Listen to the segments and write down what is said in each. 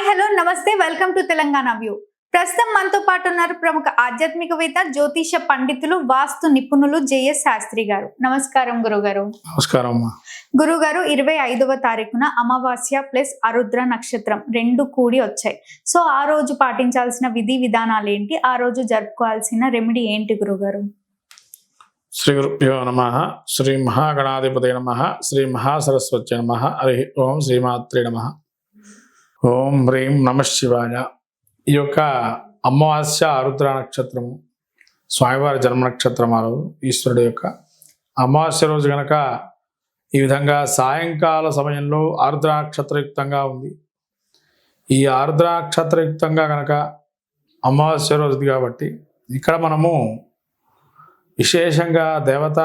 Hello నమస్తే welcome to Telangana view. ప్రస్తుతం మనతో పాటు ఉన్నారు ప్రముఖ ఆధ్యాత్మికవేత్త జ్యోతిష పండితులు వాస్తు నిపుణులు జేఎస్ శాస్త్రి గారు. నమస్కారం గురుగారు. నమస్కారం అమ్మా. గురుగారు 25వ తారీఖున అమావాస్య ప్లస్ ఆరుద్ర నక్షత్రం రెండు కూడి వచ్చాయి. సో ఆ రోజు పాటించాల్సిన విధి విధానాలు ఏంటి, ఆ రోజు జరుపుకోవాల్సిన రెమెడీ ఏంటి గురుగారు? శ్రీ గురుభ్యో నమః. శ్రీ మహాగణాధిపతయ నమః. శ్రీ మహాసరస్వతి నమః. హరి ఓం శ్రీమాత్రే నమః. ఓం హ్రీం నమ శివాయ. ఈ యొక్క అమావాస్య ఆరుద్ర నక్షత్రము స్వామివారి జన్మ నక్షత్రం ఆ రోజు ఈశ్వరుడు యొక్క అమావాస్య రోజు కనుక ఈ విధంగా సాయంకాల సమయంలో ఆరుద్ర నక్షత్రయుక్తంగా ఉంది. ఈ ఆరుద్ర నక్షత్రయుక్తంగా కనుక అమావాస్య రోజుది కాబట్టి ఇక్కడ మనము విశేషంగా దేవత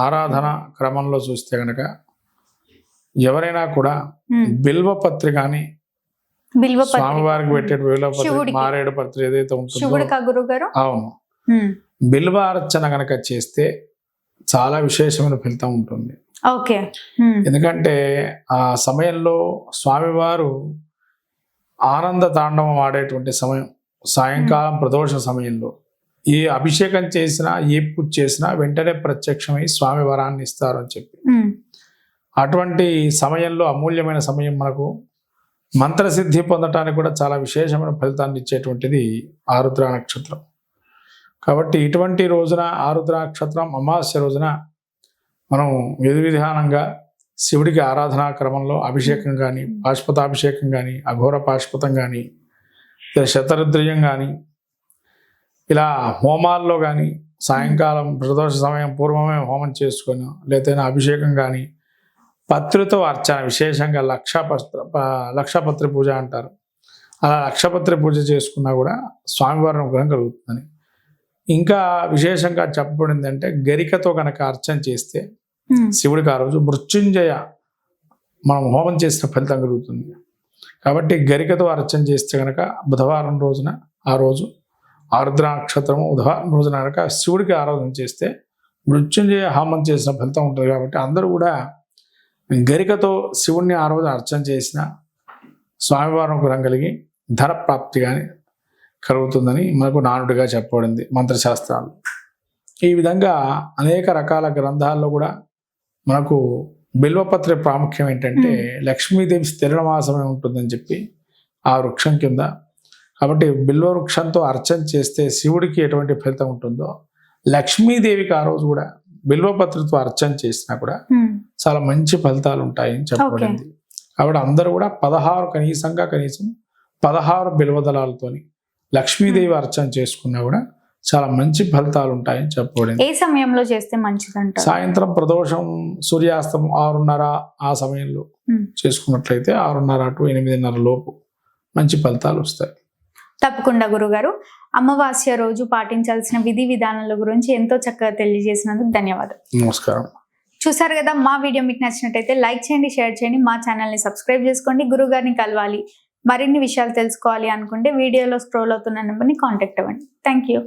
ఆరాధన క్రమంలో చూస్తే కనుక ఎవరైనా కూడా బిల్వపత్రి కానీ స్వామివారికి పెట్టే బిల్వపత్రి మారేడు పత్రి ఏదైతే ఉంటుందో అవును బిల్వ అర్చన కనుక చేస్తే చాలా విశేషమైన ఫలితం ఉంటుంది. ఎందుకంటే ఆ సమయంలో స్వామివారు ఆనంద తాండవం ఆడేటువంటి సమయం సాయంకాలం ప్రదోష సమయంలో ఏ అభిషేకం చేసినా ఏ పూజ చేసినా వెంటనే ప్రత్యక్షమై స్వామి వరాన్ని ఇస్తారు అని చెప్పి అటువంటి సమయంలో అమూల్యమైన సమయం మనకు మంత్రసిద్ధి పొందటానికి కూడా చాలా విశేషమైన ఫలితాన్ని ఇచ్చేటువంటిది ఆరుద్ర నక్షత్రం. కాబట్టి ఇటువంటి రోజున ఆరుద్ర నక్షత్రం అమావాస్య రోజున మనం విధి విధానంగా శివుడికి ఆరాధనా క్రమంలో అభిషేకం కానీ పాశుపతాభిషేకం కానీ అఘోర పాశుపతం కానీ శతరుద్రియం కానీ ఇలా హోమాల్లో కానీ సాయంకాలం ప్రదోష సమయం పూర్వమే హోమం చేసుకొని లేదైనా అభిషేకం కానీ పత్రితో అర్చన విశేషంగా లక్షపత్రి పూజ అంటారు. అలా లక్షపత్రి పూజ చేసుకున్నా కూడా స్వామివారి అనుగ్రహం కలుగుతుందని. ఇంకా విశేషంగా చెప్పబడింది అంటే గరికతో కనుక అర్చన చేస్తే శివుడికి ఆ రోజు మృత్యుంజయ మనం హోమం చేసిన ఫలితం కలుగుతుంది. కాబట్టి గరికతో అర్చన చేస్తే కనుక బుధవారం రోజున ఆ రోజు ఆరుద్ర నక్షత్రము బుధవారం రోజున కనుక శివుడికి ఆరాధన చేస్తే మృత్యుంజయ హోమం చేసిన ఫలితం ఉంటుంది. కాబట్టి అందరూ కూడా గరికతో శివుణ్ణి ఆ రోజు అర్చన చేసిన స్వామివారి అనుగ్రహం కలిగి ధన ప్రాప్తి కానీ కలుగుతుందని మనకు నానుడిగా చెప్పబడింది మంత్రశాస్త్రాలు. ఈ విధంగా అనేక రకాల గ్రంథాల్లో కూడా మనకు బిల్వపత్రి ప్రాముఖ్యం ఏంటంటే లక్ష్మీదేవి స్థిరనివాసమే ఉంటుందని చెప్పి ఆ వృక్షం కింద. కాబట్టి బిల్వ వృక్షంతో అర్చన చేస్తే శివుడికి ఎటువంటి ఫలితం ఉంటుందో లక్ష్మీదేవికి ఆ రోజు కూడా బిల్వపత్రితో అర్చన చేసినా కూడా చాలా మంచి ఫలితాలు ఉంటాయని చెప్పబడింది. కాబట్టి అందరూ కూడా కనీసం 16 బిల్వదళాలతోని లక్ష్మీదేవి అర్చన చేసుకున్నా కూడా చాలా మంచి ఫలితాలు ఉంటాయని చెప్పబడింది. ఏ సమయంలో చేస్తే మంచిదంట? సాయంత్రం ప్రదోషం సూర్యాస్తం 6:30 ఆ సమయంలో చేసుకున్నట్లయితే 6:30 to 8:30 లోపు మంచి ఫలితాలు వస్తాయి. తప్పకుండా గురుగారు. అమావాస్య రోజు పాటించాల్సిన విధి విధానాల గురించి ఎంతో చక్కగా తెలియజేసినందుకు ధన్యవాదాలు. నమస్కారం. చూసారు కదా, మా వీడియో మీకు నచ్చినట్టయితే లైక్ చేయండి, షేర్ చేయండి, మా ఛానల్ని సబ్స్క్రైబ్ చేసుకోండి. గురుగారిని కలవాలి, మరిన్ని విషయాలు తెలుసుకోవాలి అనుకుంటే వీడియోలో స్క్రోల్ అవుతున్న నెంబర్ని కాంటాక్ట్ అవ్వండి. Thank you.